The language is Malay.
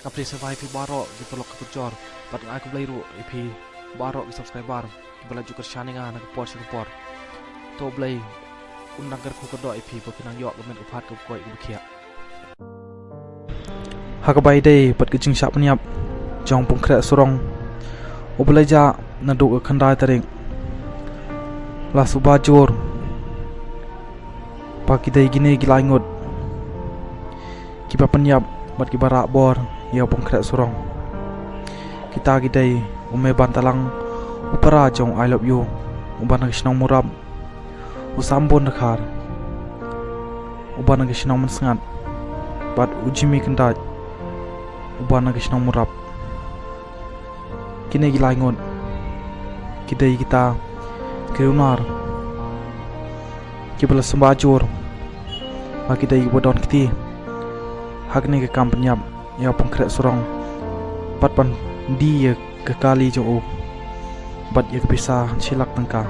Kapri survive pi barok di pelok ke kecor. Pat aku beli ru pi barok di subscriber. Kita laju ke shaningan nak por Singapore. To beli undang ku kedok pi berkenang yok kemen upat ke koi ke kia. Hakabai day pat kecing syak peniap. Jong pung krek surong. Obelaja naduk ke kendai taring. Lah subajur. Pagi day gini gila ingut. Kipa peniap bat kibarak bor. Ya pun krek surong. Kita gidai ume bantalang upara jong I love you. Uban nang sinong murab. Usambon dekhar. Uban nang sinong mensengat. Bat ujimi kendat. Uban nang sinong murab. Kini gila ingon. Kidai kita kirunar. Kibala sembajur. Bagi dai bodon kiti. Hak ni ke kampanyap. Ya pun krek surong. Pat pan dia kekali jo. Bat ya bisa silak tengka.